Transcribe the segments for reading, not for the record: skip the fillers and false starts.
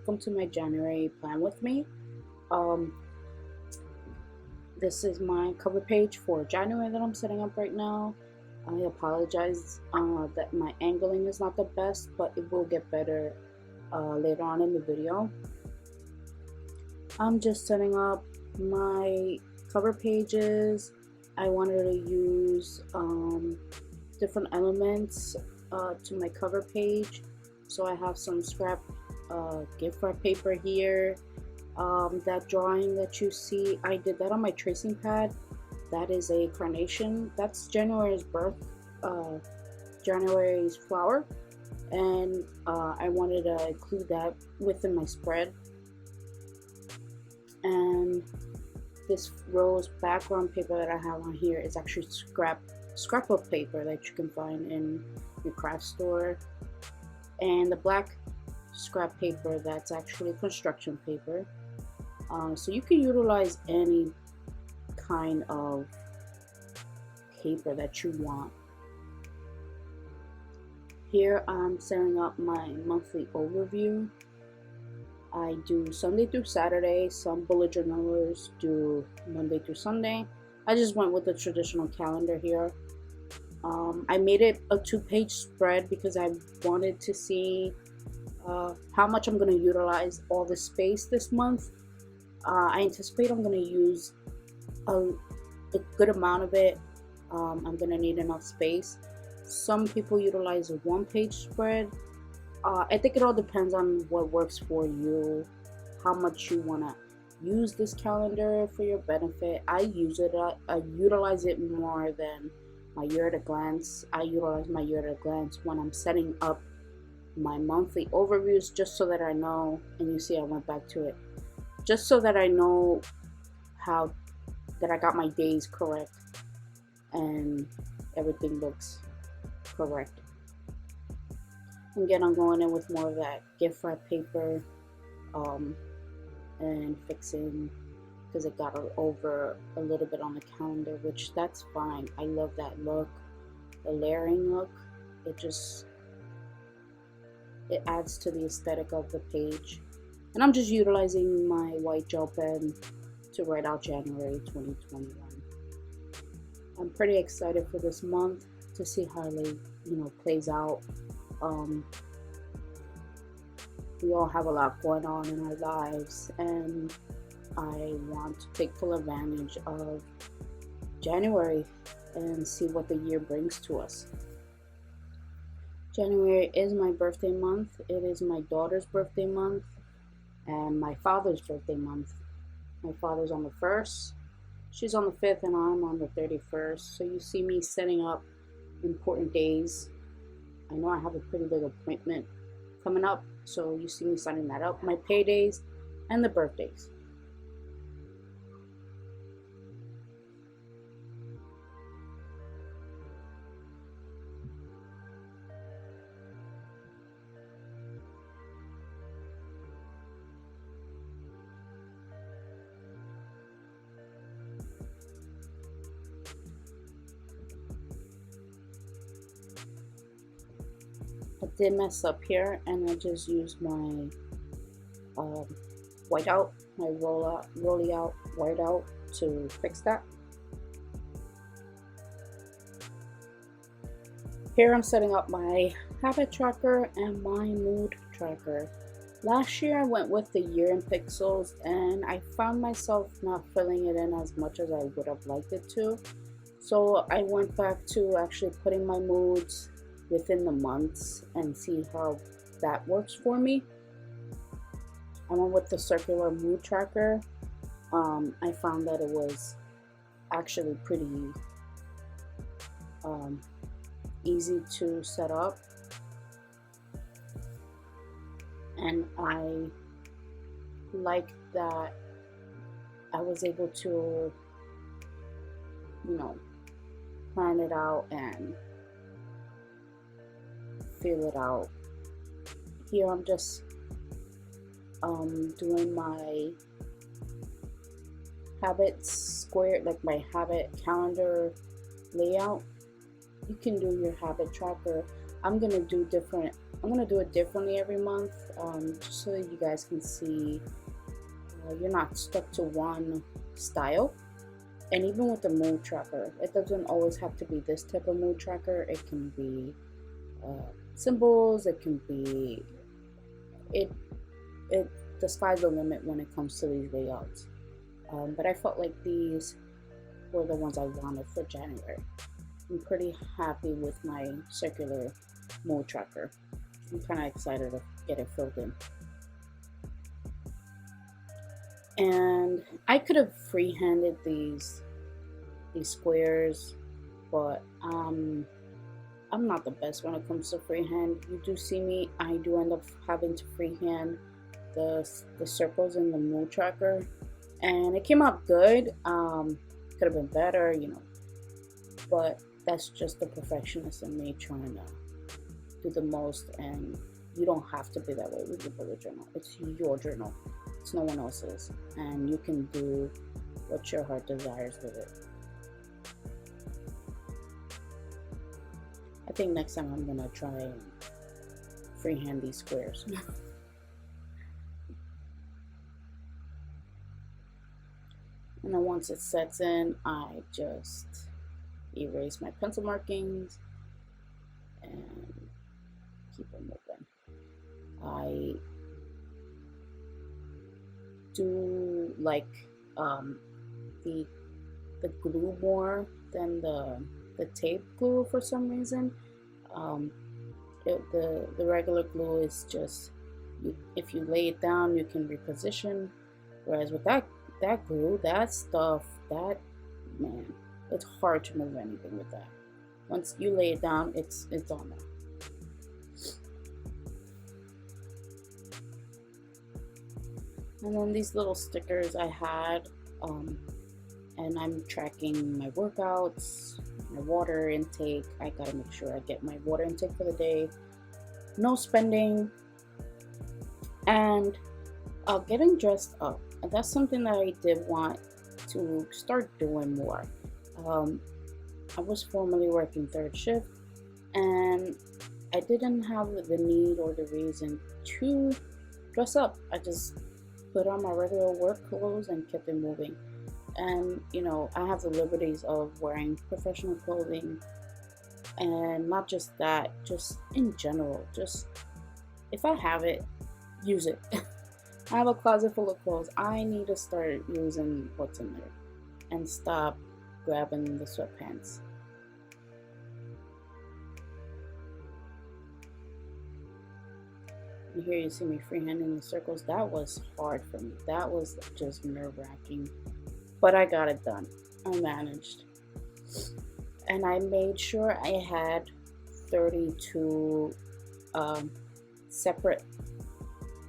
welcome to my January plan with me. Um, this is my cover page for January that I'm setting up right now. I apologize that my angling is not the best, but it will get better later on in the video. I'm just setting up my cover pages. I wanted to use different elements to my cover page. So I have some scrap gift wrap paper here. That drawing that you see, I did that on my tracing pad. That is a carnation. That's January's January's flower, and I wanted to include that within my spread. And this rose background paper that I have on here is actually scrapbook paper that you can find in your craft store, and the black scrap paper, that's actually construction paper. So you can utilize any kind of paper that you want. Here I'm setting up my monthly overview. I do Sunday through Saturday. Some bullet journalers do Monday through Sunday. I just went with the traditional calendar here. I made it a 2-page spread because I wanted to see how much I'm going to utilize all the space this month. I anticipate I'm going to use a good amount of it. I'm going to need enough space. Some people utilize a 1-page spread. I think it all depends on what works for you, how much you want to use this calendar for your benefit. I utilize it more than my year at a glance. I utilize my year at a glance when I'm setting up my monthly overviews, just so that I know, and you see I went back to it, just so that I know how that I got my days correct and everything looks correct. Again, I'm going in with more of that gift wrap paper and fixing, because it got over a little bit on the calendar, which that's fine. I love that look, the layering look. It adds to the aesthetic of the page. And I'm just utilizing my white gel pen to write out January 2021. I'm pretty excited for this month to see how it plays out. We all have a lot going on in our lives, and I want to take full advantage of January and see what the year brings to us. January is my birthday month. It is my daughter's birthday month and my father's birthday month. My father's on the 1st, she's on the 5th, and I'm on the 31st. So you see me setting up important days. I know I have a pretty big appointment coming up, so you see me setting that up, my paydays and the birthdays. I did mess up here, and I just used my whiteout, my rolly out whiteout to fix that. Here I'm setting up my habit tracker and my mood tracker. Last year I went with the year in pixels, and I found myself not filling it in as much as I would have liked it to. So I went back to actually putting my moods within the months and see how that works for me. I went with the circular mood tracker. I found that it was actually pretty easy to set up, and I like that I was able to plan it out and feel it out. Here I'm just doing my habit square, like my habit calendar layout. You can do your habit tracker I'm gonna do different. I'm gonna do it differently every month, just so that you guys can see you're not stuck to one style. And even with the mood tracker, it doesn't always have to be this type of mood tracker. It can be symbols. It can be it. It the sky's the limit when it comes to these layouts. But I felt like these were the ones I wanted for January. I'm pretty happy with my circular mood tracker. I'm kind of excited to get it filled in. And I could have free-handed these squares, but I'm not the best when it comes to freehand. You do see me, I do end up having to freehand the circles in the mood tracker, and it came out good. Could have been better, you know, but that's just the perfectionist in me trying to do the most. And you don't have to be that way with your bullet journal. It's your journal, it's no one else's, and you can do what your heart desires with it. I think next time I'm gonna try and freehand these squares. And then once it sets in, I just erase my pencil markings and keep it moving. I do like the glue more than the tape glue for some reason. The regular glue is just, if you lay it down, you can reposition. Whereas with that glue, that stuff, that, man, it's hard to move anything with that. Once you lay it down, it's on there. And then these little stickers I had, and I'm tracking my workouts, my water intake. I gotta make sure I get my water intake for the day, no spending, and getting dressed up. And that's something that I did want to start doing more. I was formerly working third shift, and I didn't have the need or the reason to dress up. I just put on my regular work clothes and kept it moving. And you know, I have the liberties of wearing professional clothing, and not just that, just in general, just if I have it, use it. I have a closet full of clothes. I need to start using what's in there and stop grabbing the sweatpants. And here you see me freehanding the circles. That was hard for me. That was just nerve-wracking. But I got it done. I managed. And I made sure I had 32 separate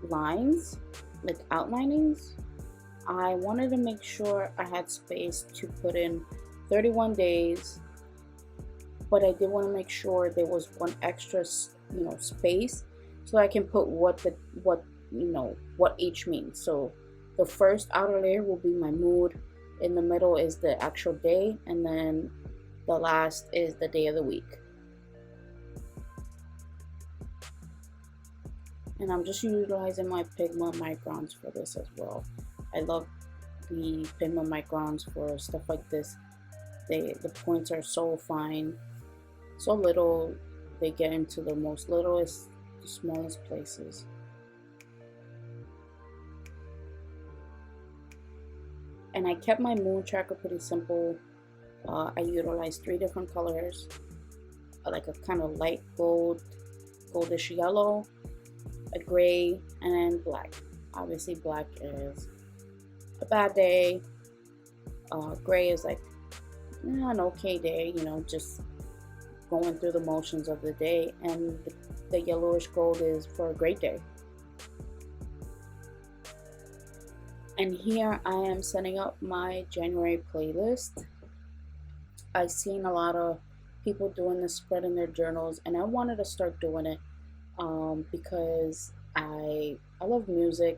lines, like outlinings. I wanted to make sure I had space to put in 31 days, but I did want to make sure there was one extra, space, so I can put what each means. So the first outer layer will be my mood, in the middle is the actual day, and then the last is the day of the week. And I'm just utilizing my Pigma microns for this as well. I love the Pigma microns for stuff like this. The points are so fine, so little, they get into the most littlest, the smallest places. And I kept my mood tracker pretty simple. I utilized 3 different colors, like a kind of light goldish yellow, a gray, and then black. Obviously black is a bad day. Gray is like an okay day, just going through the motions of the day, and the yellowish gold is for a great day. And here I am setting up my January playlist. I've seen a lot of people doing this, spread in their journals, and I wanted to start doing it because I love music,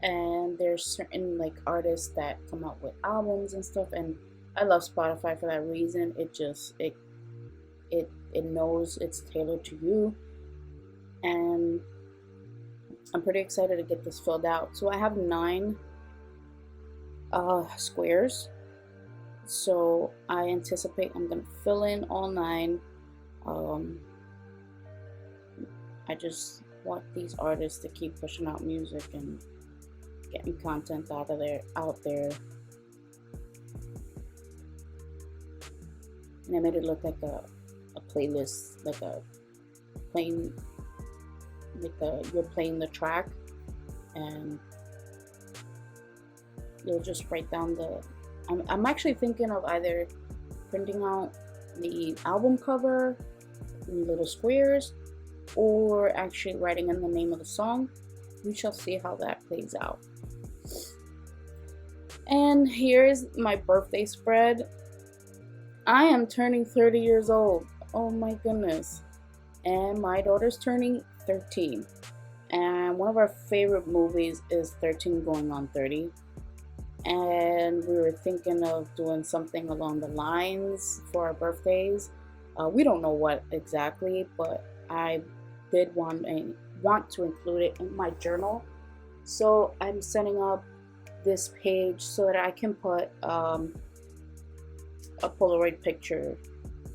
and there's certain like artists that come out with albums and stuff, and I love Spotify for that reason. it knows it's tailored to you, and I'm pretty excited to get this filled out. So I have 9 squares, so I anticipate I'm gonna fill in all 9. I just want these artists to keep pushing out music and getting content out there. And I made it look like a playlist, like a playing, you're playing the track, and you'll just write down the. I'm actually thinking of either printing out the album cover in little squares, or actually writing in the name of the song. We shall see how that plays out. And here's my birthday spread. I am turning 30 years old. Oh my goodness. And my daughter's turning 13. And one of our favorite movies is 13 Going on 30. And we were thinking of doing something along the lines for our birthdays. We don't know what exactly, but I did want to include it in my journal. So I'm setting up this page so that I can put a Polaroid picture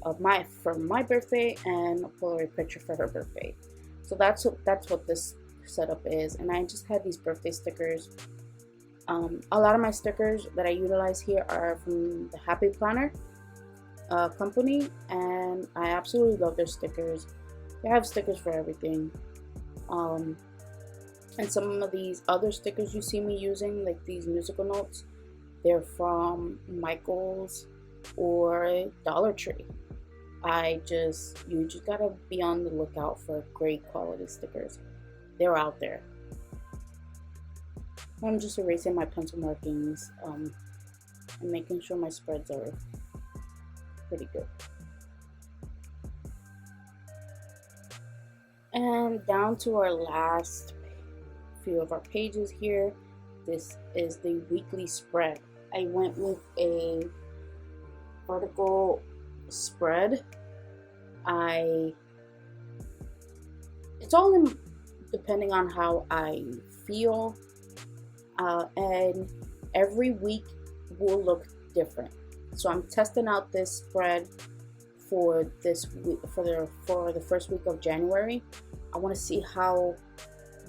of for my birthday and a Polaroid picture for her birthday. So that's what this setup is. And I just had these birthday stickers. A lot of my stickers that I utilize here are from the Happy Planner company, and I absolutely love their stickers. They have stickers for everything. And some of these other stickers you see me using, like these musical notes, they're from Michaels or Dollar Tree. You just gotta be on the lookout for great quality stickers. They're out there. I'm just erasing my pencil markings and making sure my spreads are pretty good. And down to our last few of our pages here. This is the weekly spread. I went with a vertical spread. It's all in depending on how I feel, and every week will look different. So I'm testing out this spread for this week, for the first week of January. I want to see how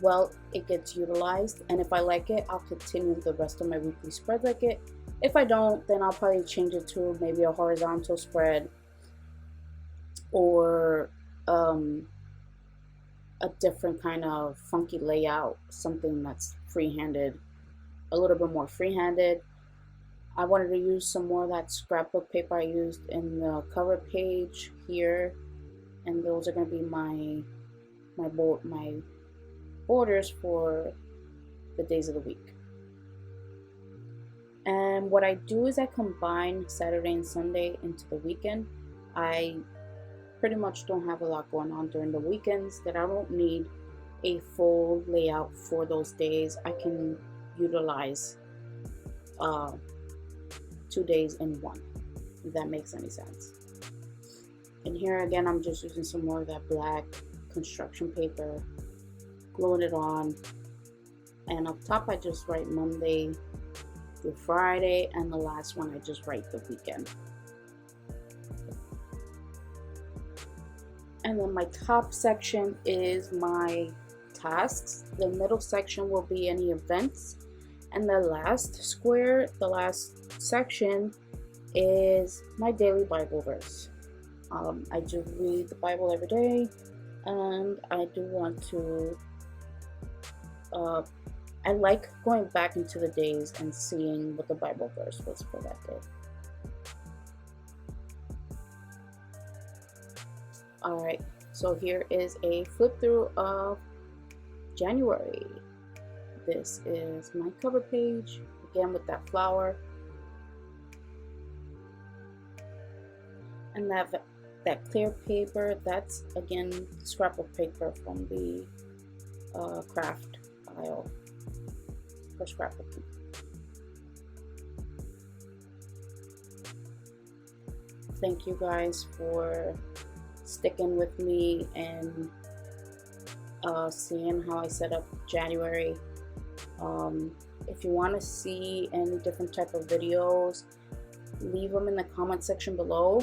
well it gets utilized, and if I like it, I'll continue the rest of my weekly spread like it. If I don't, then I'll probably change it to maybe a horizontal spread, or a different kind of funky layout, something that's freehanded, a little bit more freehanded. I wanted to use some more of that scrapbook paper I used in the cover page here, and those are going to be my borders for the days of the week. And what I do is I combine Saturday and Sunday into the weekend. I pretty much don't have a lot going on during the weekends that I don't need a full layout for those days. I can utilize 2 days in one, if that makes any sense. And here again, I'm just using some more of that black construction paper, gluing it on, and up top I just write Monday through Friday, and the last one I just write the weekend. And then my top section is my tasks. The middle section will be any events, and the last square, the last section, is my daily Bible verse. I do read the Bible every day, and I do want to I like going back into the days and seeing what the Bible verse was for that day. Alright, so here is a flip through of January. This is my cover page, again with that flower. And that clear paper, that's again scrapbook paper from the craft aisle for scrapbooking. Thank you guys for sticking with me and seeing how I set up January. If you want to see any different type of videos, leave them in the comment section below.